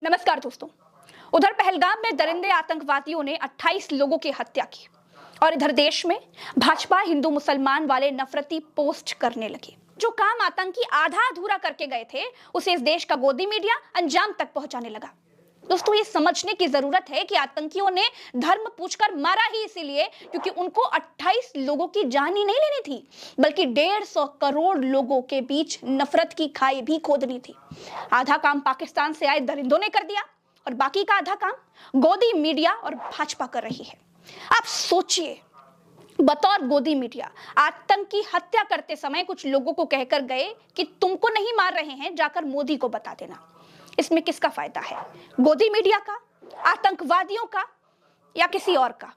नमस्कार दोस्तों। उधर पहलगाम में दरिंदे आतंकवादियों ने 28 लोगों की हत्या की और इधर देश में भाजपा हिंदू मुसलमान वाले नफरती पोस्ट करने लगी। जो काम आतंकी आधा अधूरा करके गए थे उसे इस देश का गोदी मीडिया अंजाम तक पहुंचाने लगा। दोस्तों, ये समझने की जरूरत है कि आतंकियों ने धर्म पूछकर मारा ही इसीलिए क्योंकि उनको 28 लोगों की जान ही नहीं लेनी थी, बल्कि 150 करोड़ लोगों के बीच नफरत की खाई भी खोदनी थी। आधा काम पाकिस्तान से आए दरिंदों ने कर दिया और बाकी का आधा काम गोदी मीडिया और भाजपा कर रही है। आप सोचिए, बतौर गोदी मीडिया आतंकी हत्या करते समय कुछ लोगों को कहकर गए कि तुमको नहीं मार रहे हैं, जाकर मोदी को बता देना। इसमें किसका फायदा है? गोदी मीडिया का, आतंकवादियों का या किसी और का?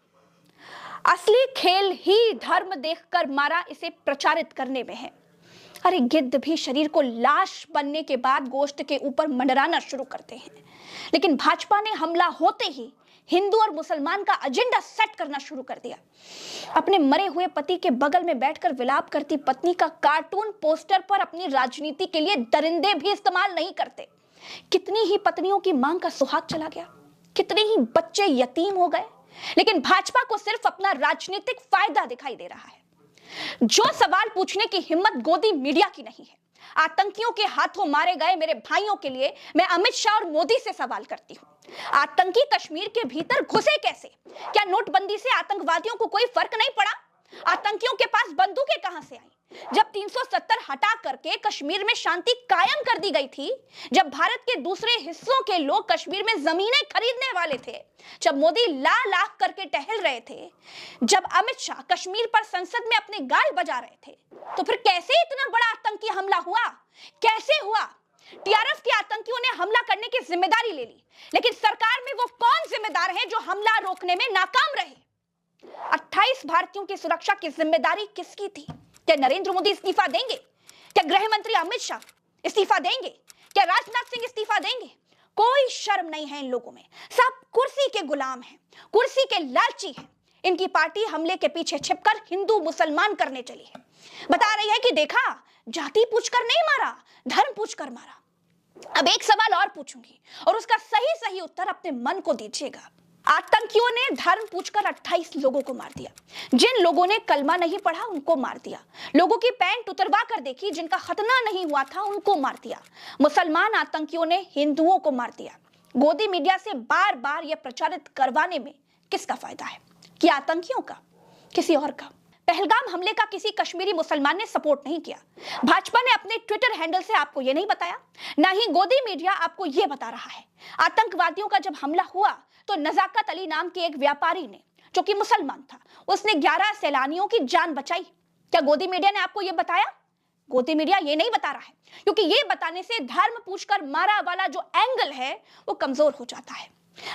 असली खेल ही धर्म देखकर मारा इसे प्रचारित करने में है। अरे गिद्ध भी शरीर को लाश बनने के बाद गोश्त के ऊपर मंडराना शुरू करते हैं, लेकिन भाजपा ने हमला होते ही हिंदू और मुसलमान का एजेंडा सेट करना शुरू कर दिया। अपने मरे हुए पति के बगल में बैठकर विलाप करती पत्नी का कार्टून पोस्टर पर अपनी राजनीति के लिए दरिंदे भी इस्तेमाल नहीं करते। कितनी ही पत्नियों की मांग का सुहाग चला गया, कितने ही बच्चे यतीम हो गए, लेकिन भाजपा को सिर्फ अपना राजनीतिक फायदा दिखाई दे रहा है। जो सवाल पूछने की हिम्मत गोदी मीडिया की नहीं है। आतंकियों के हाथों मारे गए मेरे भाइयों के लिए मैं अमित शाह और मोदी से सवाल करती हूं। आतंकी कश्मीर के भीतर घुसे कैसे? क्या नोटबंदी से आतंकवादियों को कोई फर्क नहीं पड़ा? आतंकियों के पास बंदूकें कहां से आई? जब 370 हटा करके कश्मीर में शांति कायम कर दी गई थी, जब भारत के दूसरे हिस्सों के लोग कश्मीर में जमीनें खरीदने वाले थे, जब मोदी लाख करके टहल रहे थे, जब अमित शाह कश्मीर पर संसद में अपने गाल बजा रहे थे, तो फिर कैसे इतना बड़ा आतंकी हमला हुआ? कैसे हुआ? टीआरएस के आतंकियों ने हमला करने की जिम्मेदारी ले ली, लेकिन सरकार में वो कौन जिम्मेदार है जो हमला रोकने में नाकाम रहे? 28 भारतीयों की सुरक्षा की जिम्मेदारी किसकी थी? क्या नरेंद्र मोदी इस्तीफा देंगे? क्या गृह मंत्री अमित शाह इस्तीफा देंगे? क्या राजनाथ सिंह इस्तीफा देंगे? कोई शर्म नहीं है इन लोगों में। सब कुर्सी के गुलाम हैं, कुर्सी के लालची हैं। इनकी पार्टी हमले के पीछे छिपकर हिंदू मुसलमान करने चली है। बता रही है कि देखा, जाति पूछकर नहीं मारा, धर्म पूछकर मारा। अब एक सवाल और पूछूंगी और उसका सही उत्तर अपने मन को दीजिएगा। आतंकियों ने धर्म पूछकर 28 लोगों को मार दिया। जिन लोगों ने कलमा नहीं पढ़ा उनको मार दिया। लोगों की पैंट उतरवा कर देखी, जिनका खतना नहीं हुआ था उनको मार दिया। मुसलमान आतंकियों ने हिंदुओं को मार दिया। गोदी मीडिया से बार बार यह प्रचारित करवाने में किसका फायदा है? कि आतंकियों का, किसी और का? पहलगाम हमले का किसी कश्मीरी मुसलमान ने सपोर्ट नहीं किया। भाजपा ने अपने ट्विटर हैंडल से आपको यह नहीं बताया, ना ही गोदी मीडिया आपको यह बता रहा है। आतंकवादियों का जब हमला हुआ तो नजाकत अली नाम के एक व्यापारी ने, जो कि मुसलमान था, उसने 11 सैलानियों की जान बचाई। क्या गोदी मीडिया ने आपको यह बताया? गोदी मीडिया ये नहीं बता रहा है, क्योंकि ये बताने से धर्म पूछकर मारा वाला जो एंगल है वो कमजोर हो जाता है।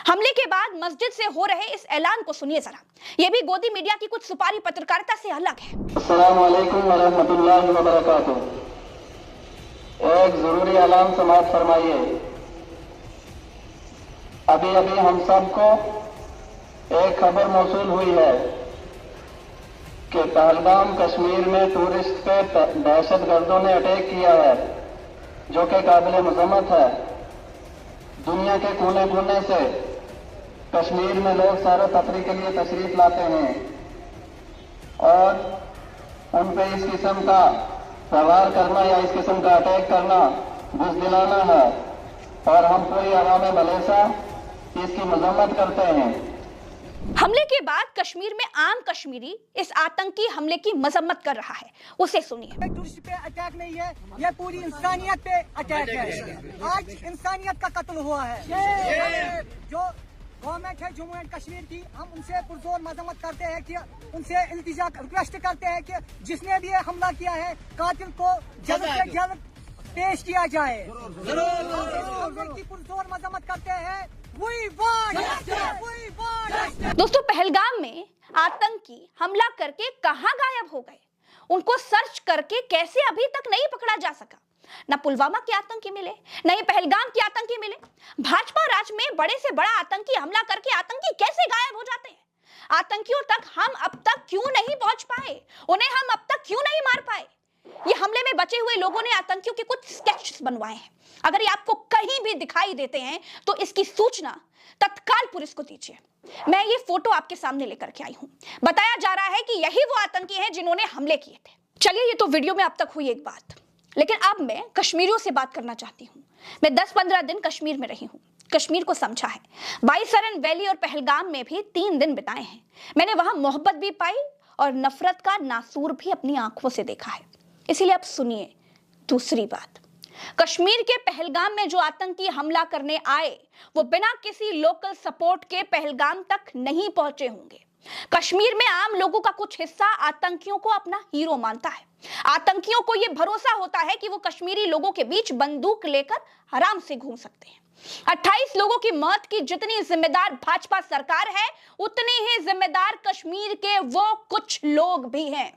हमले के बाद मस्जिद से हो रहे इस ऐलान को सुनिए जरा। ये भी गोदी मीडिया की कुछ सुपारी पत्रकारिता से अलग है। अस्सलाम वालेकुम व रहमतुल्लाहि व बरकातुहू। एक जरूरी ऐलान समाअत फरमाइए। अभी हम सबको एक खबर मौसूल हुई है कि पहलगाम कश्मीर में टूरिस्ट पे दहशतगर्दों ने अटैक किया है, जो कि काबिल मजम्मत है। दुनिया के कोने कोने से कश्मीर में लोग सैर तफरी के लिए तशरीफ लाते हैं और उन पे इस किस्म का प्रहार करना या इस किस्म का अटैक करना बुज़दिलाना है और हम पूरी अवाम मलेसा इसकी मजम्मत करते हैं। हमले के बाद कश्मीर में आम कश्मीरी इस आतंकी हमले की मजम्मत कर रहा है। उसे सुनिए। टूरिस्ट पे अटैक नहीं है, यह पूरी इंसानियत पे अटैक है। आज इंसानियत का कत्ल हुआ है। जो गवर्नमेंट है जम्मू एंड कश्मीर की, हम उनसे पुरजोर मजम्मत करते हैं कि उनसे इल्तिजा रिक्वेस्ट करते हैं कि जिसने भी हमला किया है कातिल को जल्द से जल्द पेश किया जाए। की पुरजोर मजम्मत करते हैं। दोस्तों, पहलगाम में आतंकी हमला करके कहां गायब हो गए? उनको सर्च करके कैसे अभी तक नहीं पकड़ा जा सका? न पुलवामा के आतंकी मिले, न ही पहलगाम के आतंकी मिले। भाजपा राज में बड़े से बड़ा आतंकी हमला करके आतंकी कैसे गायब हो जाते हैं? आतंकियों तक हम अब तक क्यों नहीं पहुंच पाए? उन्हें हम अब तक क्यों नहीं मार पाए? ये हमले में बचे हुए लोगों ने आतंकियों के कुछ स्केच बनवाए हैं। अगर ये आपको कहीं भी दिखाई देते हैं तो इसकी सूचना तत्काल पुलिस को दीजिए। मैं ये फोटो आपके सामने लेकर के आई हूं। बताया जा रहा है कि यही वो आतंकी हैं जिन्होंने हमले किए थे। चलिए, ये तो वीडियो में अब तक हुई एक बात, लेकिन अब मैं कश्मीरियों से बात करना चाहती हूँ। मैं 10-15 दिन कश्मीर में रही हूँ, कश्मीर को समझा है। बाईसरन वैली और पहलगाम में भी 3 दिन बिताए हैं। मैंने वहां मोहब्बत भी पाई और नफरत का नासूर भी अपनी आंखों से देखा है। इसीलिए अब सुनिए दूसरी बात। कश्मीर के पहलगाम में जो आतंकी हमला करने आए वो बिना किसी लोकल सपोर्ट के पहलगाम तक नहीं पहुंचे होंगे। कश्मीर में आम लोगों का कुछ हिस्सा आतंकियों को अपना हीरो मानता है। आतंकियों को यह भरोसा होता है कि वो कश्मीरी लोगों के बीच बंदूक लेकर आराम से घूम सकते हैं। 28 लोगों की मौत की जितनी जिम्मेदार भाजपा सरकार है, उतनी ही जिम्मेदार कश्मीर के वो कुछ लोग भी हैं।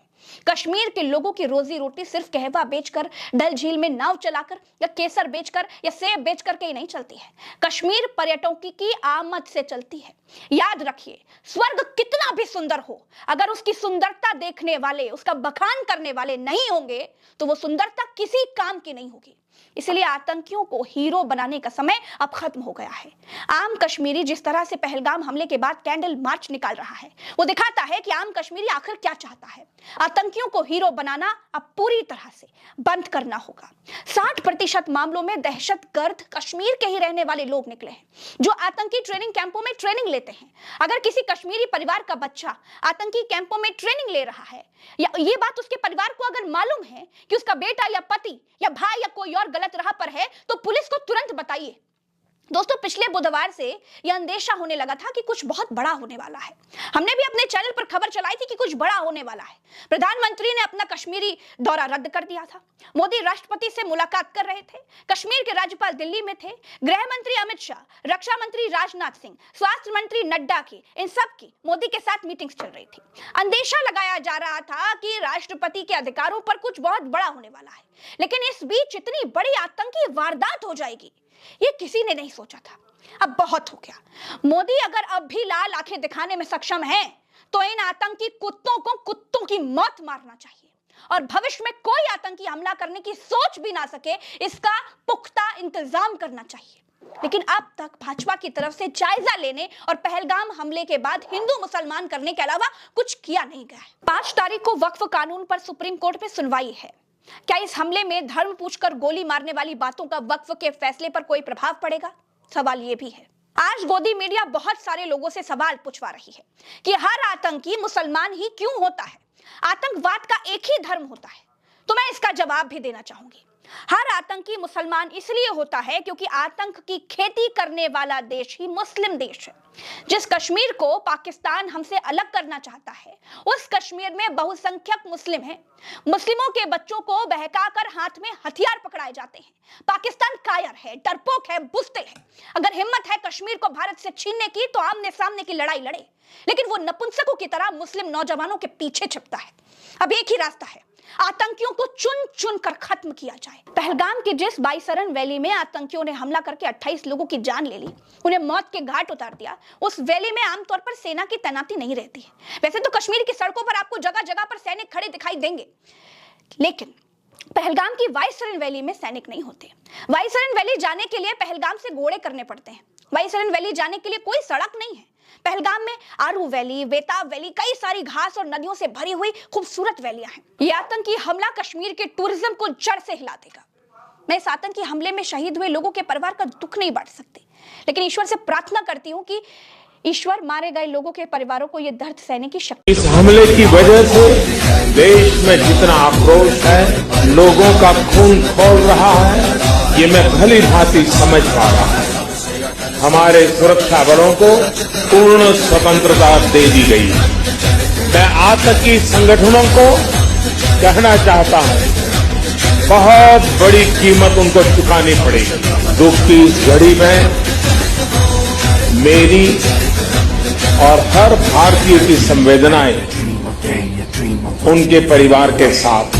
कश्मीर के लोगों की रोजी रोटी सिर्फ कहवा बेचकर, डल झील में नाव चलाकर या केसर बेचकर या सेब बेचकर के ही नहीं चलती है। कश्मीर पर्यटकों की आमद से चलती है। याद रखिए, स्वर्ग कितना भी सुंदर हो, अगर उसकी सुंदरता देखने वाले, उसका बखान करने वाले नहीं होंगे तो वो सुंदरता किसी काम की नहीं होगी। इसलिए आतंकियों को हीरो बनाने का समय अब खत्म हो गया है। आम कश्मीरी जिस तरह से पहलगाम हमले के बाद कैंडल मार्च निकाल रहा है, वो दिखाता है कि आम कश्मीरी आखिर क्या चाहता है। आतंकियों को हीरो बनाना अब पूरी तरह से बंद करना होगा। 60% मामलों में दहशतगर्द कश्मीर के ही रहने वाले लोग निकले हैं, जो आतंकी ट्रेनिंग कैंपों में ट्रेनिंग लेते हैं। अगर किसी कश्मीरी परिवार का बच्चा आतंकी कैंपों में ट्रेनिंग ले रहा है, या ये बात उसके परिवार को अगर मालूम है कि उसका बेटा या पति या भाई या कोई और गलत राह पर है, तो पुलिस को तुरंत बताइए। दोस्तों, पिछले बुधवार से यह अंदेशा होने लगा था कि कुछ बहुत बड़ा होने वाला है। हमने भी अपने चैनल पर खबर चलाई थी कि कुछ बड़ा होने वाला है। प्रधानमंत्री ने अपना कश्मीरी दौरा रद्द कर दिया था। मोदी राष्ट्रपति से मुलाकात कर रहे थे। कश्मीर के राज्यपाल दिल्ली में थे। गृह मंत्री अमित शाह, रक्षा मंत्री राजनाथ सिंह, स्वास्थ्य मंत्री नड्डा की, इन सब की मोदी के साथ मीटिंग्स चल रही थी। अंदेशा लगाया जा रहा था कि राष्ट्रपति के अधिकारों पर कुछ बहुत बड़ा होने वाला है, लेकिन इस बीच इतनी बड़ी आतंकी वारदात हो जाएगी, ये किसी ने नहीं सोचा था। अब बहुत हो गया। मोदी अगर अब भी लाल आंखें दिखाने में सक्षम हैं, तो इन आतंकी कुत्तों को कुत्तों की मौत मारना चाहिए और भविष्य में कोई आतंकी हमला करने की सोच भी ना सके, इसका पुख्ता इंतजाम करना चाहिए। लेकिन अब तक भाजपा की तरफ से जायजा लेने और पहलगाम हमले के बाद हिंदू मुसलमान करने के अलावा कुछ किया नहीं गया है। 5 तारीख को वक्फ कानून पर सुप्रीम कोर्ट में सुनवाई है। क्या इस हमले में धर्म पूछकर गोली मारने वाली बातों का वक्फ के फैसले पर कोई प्रभाव पड़ेगा? सवाल ये भी है। आज गोदी मीडिया बहुत सारे लोगों से सवाल पूछवा रही है कि हर आतंकी मुसलमान ही क्यों होता है? आतंकवाद का एक ही धर्म होता है? तो मैं इसका जवाब भी देना चाहूंगी। हर आतंकी मुसलमान इसलिए होता है क्योंकि आतंक की खेती करने वाला देश ही मुस्लिम देश है। जिस कश्मीर को पाकिस्तान हमसे अलग करना चाहता है, उस कश्मीर में बहुसंख्यक मुस्लिम हैं। मुस्लिमों के बच्चों को बहकाकर हाथ में हथियार पकड़ाए जाते हैं। पाकिस्तान कायर है, डरपोक है, बुज़दिल है। अगर हिम्मत है कश्मीर को भारत से छीनने की, तो आमने सामने की लड़ाई लड़े, लेकिन वो नपुंसकों की तरह मुस्लिम नौजवानों के पीछे छिपता है। अब एक ही रास्ता है, आतंकियों को चुन चुन कर खत्म किया जाए। पहलगाम की जिस बाईसरन वैली में आतंकियों ने हमला करके 28 लोगों की जान ले ली, उन्हें मौत के घाट उतार दिया, उस वैली में आमतौर पर सेना की तैनाती नहीं रहती है। वैसे तो कश्मीर की सड़कों पर आपको जगह जगह पर सैनिक खड़े दिखाई देंगे, लेकिन पहलगाम की बाईसरन वैली में सैनिक नहीं होते। बाईसरन वैली जाने के लिए पहलगाम से घोड़े करने पड़ते हैं। बाईसरन वैली जाने के लिए कोई सड़क नहीं है। पहलगाम में आरू वैली, बेताब वैली, कई सारी घास और नदियों से भरी हुई खूबसूरत वैलियां हैं। ये आतंकी हमला कश्मीर के टूरिज्म को जड़ से हिला देगा। मैं इस आतंकी हमले में शहीद हुए लोगों के परिवार का दुख नहीं बांट सकती, लेकिन ईश्वर से प्रार्थना करती हूँ कि ईश्वर मारे गए लोगों के परिवारों को ये दर्द सहने की शक्ति। इस हमले की वजह से देश में जितना आक्रोश है, लोगों का खून खौल रहा है, ये मैं भली भांति समझ पा रहा हूं। हमारे सुरक्षा बलों को पूर्ण स्वतंत्रता दे दी गई है। मैं आतंकी संगठनों को कहना चाहता हूं, बहुत बड़ी कीमत उनको चुकानी पड़ेगी। दुख की इस घड़ी में मेरी और हर भारतीय की संवेदनाएं उनके परिवार के साथ